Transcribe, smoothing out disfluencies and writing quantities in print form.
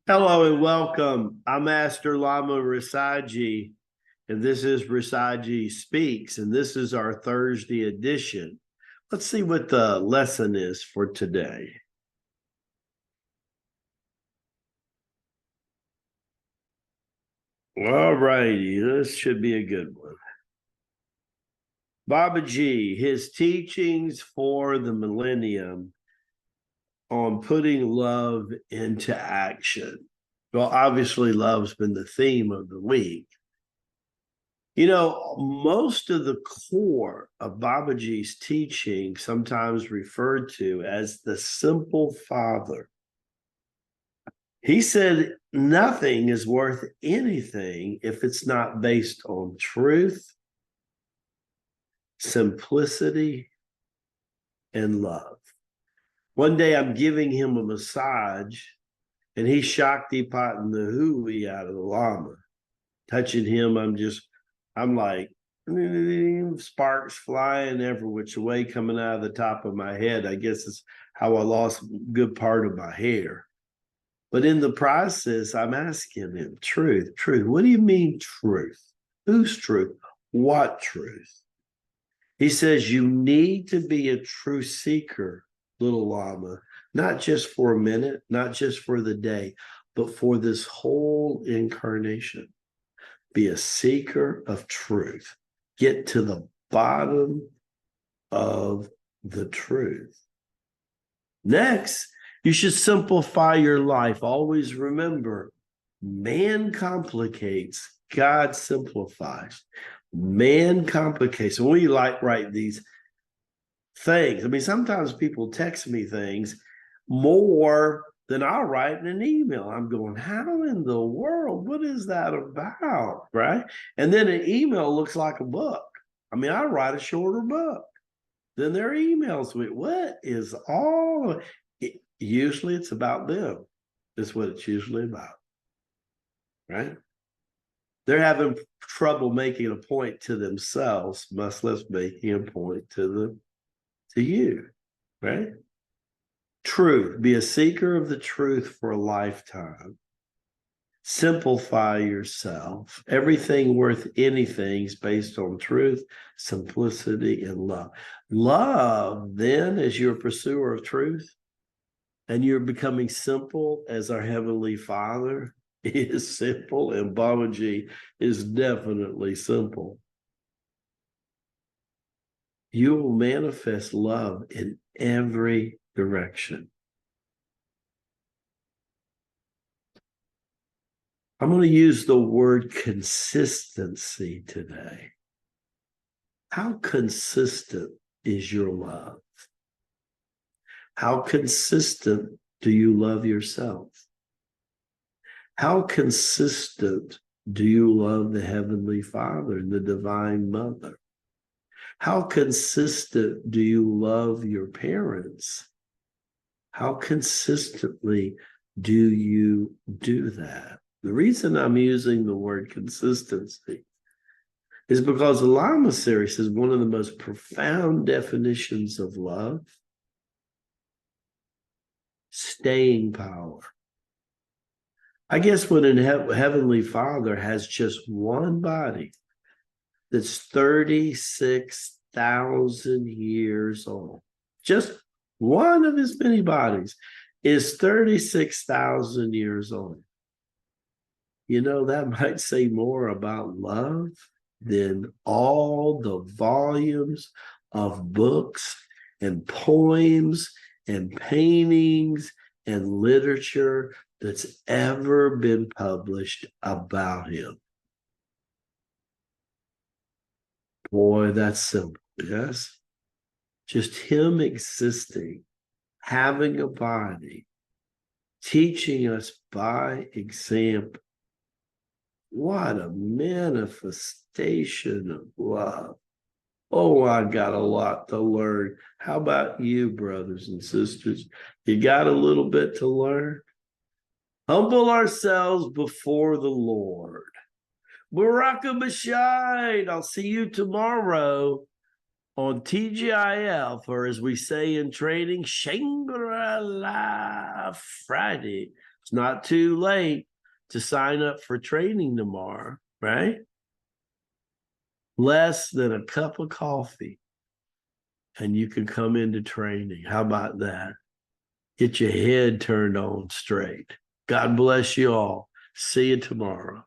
Hello and welcome. I'm Master Lama Rasaji, and this is Rasaji Speaks, and this is our Thursday edition. Let's see what the lesson is for today. All righty, this should be a good one. Babaji, his teachings for the millennium on putting love into action. Well, obviously, love's been the theme of the week. You know, most of the core of Babaji's teaching, sometimes referred to as the simple father. He said nothing is worth anything if it's not based on truth, simplicity, and love. One day I'm giving him a massage, and he's Shakti potting the hooey out of the Lama. Touching him, I'm like, sparks flying every which way coming out of the top of my head. I guess it's how I lost a good part of my hair. But in the process, I'm asking him, truth. What do you mean truth? Whose truth? What truth? He says, you need to be a true seeker, little Lama, not just for a minute, not just for the day, but for this whole incarnation. Be a seeker of truth. Get to the bottom of the truth. Next, you should simplify your life. Always remember, man complicates, God simplifies. Man complicates. And we write these things. I mean, sometimes people text me things more than I'll write in an email. I'm going, how in the world? What is that about? Right? And then an email looks like a book. I mean, I write a shorter book than their emails. What is all? Usually it's about them. That's what it's usually about. Right? They're having trouble making a point to themselves, much less making a point to you. Right? Truth. Be a seeker of the truth for a lifetime. Simplify yourself. Everything worth anything is based on truth, simplicity, and love. Love, then, as you're a pursuer of truth, and you're becoming simple as our Heavenly Father is simple, and Babaji is definitely simple. You will manifest love in every direction. I'm going to use the word consistency today. How consistent is your love? How consistent do you love yourself? How consistent do you love the Heavenly Father and the Divine Mother? How consistent do you love your parents? How consistently do you do that? The reason I'm using the word consistency is because the Lama series is one of the most profound definitions of love. Staying power. I guess when a Heavenly Father has just one body that's 36,000 years old, just one of his many bodies is 36,000 years old. You know, that might say more about love than all the volumes of books and poems and paintings and literature that's ever been published about him. Boy, that's simple, yes? Just him existing, having a body, teaching us by example. What a manifestation of love. Oh, I got a lot to learn. How about you, brothers and sisters? You got a little bit to learn? Humble ourselves before the Lord. Baraka Bashide. I'll see you tomorrow on TGIF, or as we say in training, Shangri-La Friday. It's not too late to sign up for training tomorrow, right? Less than a cup of coffee, and you can come into training. How about that? Get your head turned on straight. God bless you all. See you tomorrow.